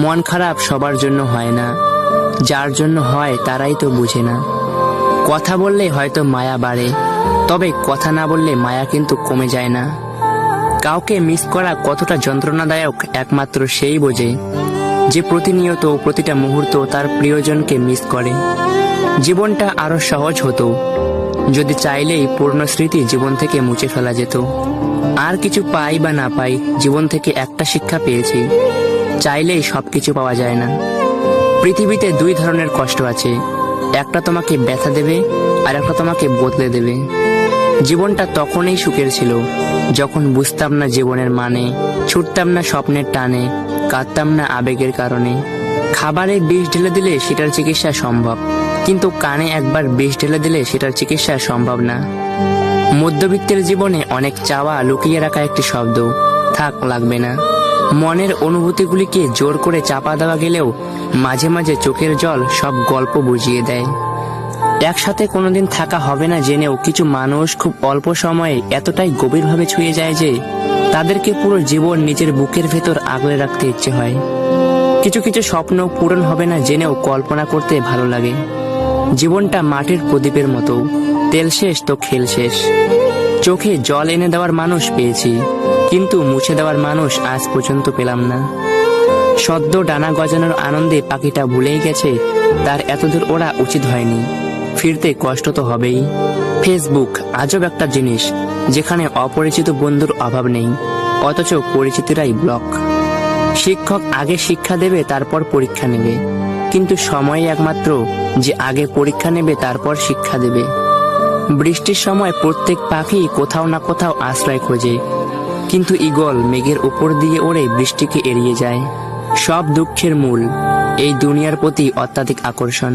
মন খারাপ সবার জন্য হয় না, যার জন্য হয় তারাই তো বুঝে না। কথা বললে হয়তো মায়া বাড়ে, তবে কথা না বললে মায়া কিন্তু কমে যায় না। কাউকে মিস করা কতটা যন্ত্রণাদায়ক একমাত্র সেই বোঝে, যে প্রতিনিয়ত প্রতিটা মুহূর্ত তার প্রিয়জনকে মিস করে। জীবনটা আরো সহজ হতো যদি চাইলেই পুরনো স্মৃতি জীবন থেকে মুছে ফেলা যেত। আর কিছু পাই বা না পাই, জীবন থেকে একটা শিক্ষা পেয়েছি, চাইলেই সবকিছু পাওয়া যায় না। পৃথিবীতে দুই ধরনের কষ্ট আছে, একটা তোমাকে ব্যথা দেবে আর একটা তোমাকে বদলে দেবে। জীবনটা তখনই সুখের ছিল যখন বুঝতাম না জীবনের মানে, ছুটতাম না স্বপ্নের টানে, কাঁদতাম না আবেগের কারণে। খাবারে বিষ ঢেলে দিলে সেটার চিকিৎসা সম্ভব, কিন্তু কানে একবার বিষ ঢেলে দিলে সেটার চিকিৎসা সম্ভব না। মধ্যবিত্তের জীবনে অনেক চাওয়া লুকিয়ে রাখা একটি শব্দ, থাক লাগবে না। মনের অনুভূতিগুলিকে জোর করে চাপা দেওয়া গেলেও মাঝে মাঝে চোখের জল সব গল্প বুঝিয়ে দেয়। একসাথে কোনোদিন থাকা হবে না জেনেও কিছু মানুষ খুব অল্প সময়ে এতটাই গভীরভাবে ছুঁয়ে যায় যে তাদেরকে পুরো জীবন নিজের বুকের ভেতর আগলে রাখতে ইচ্ছে হয়। কিছু কিছু স্বপ্ন পূরণ হবে না জেনেও কল্পনা করতে ভালো লাগে। জীবনটা মাটির প্রদীপের মতো, তেল শেষ তো খেল শেষ। চোখে জল এনে দেওয়ার মানুষ পেয়েছি, কিন্তু মুছে দেওয়ার মানুষ আজ পর্যন্ত পেলাম না। সদ্য ডানা গজানোর আনন্দে পাখিটা ভুলেই গেছে তার এতদূর ওড়া উচিত হয়নি, ফিরতে কষ্ট তো হবেই। ফেসবুক আজব একটা জিনিস, যেখানে অপরিচিত বন্ধুর অভাব নেই, অথচ পরিচিতরাই ব্লক। শিক্ষক আগে শিক্ষা দেবে তারপর পরীক্ষা নেবে, কিন্তু সময় একমাত্র যে আগে পরীক্ষা নেবে তারপর শিক্ষা দেবে। বৃষ্টির সময় প্রত্যেক পাখি কোথাও না কোথাও আশ্রয় খোঁজে, কিন্তু ঈগল মেঘের উপর দিয়ে ওড়ে বৃষ্টিকে এড়িয়ে যায়। সব দুঃখের মূল এই দুনিয়ার প্রতি অত্যাধিক আকর্ষণ।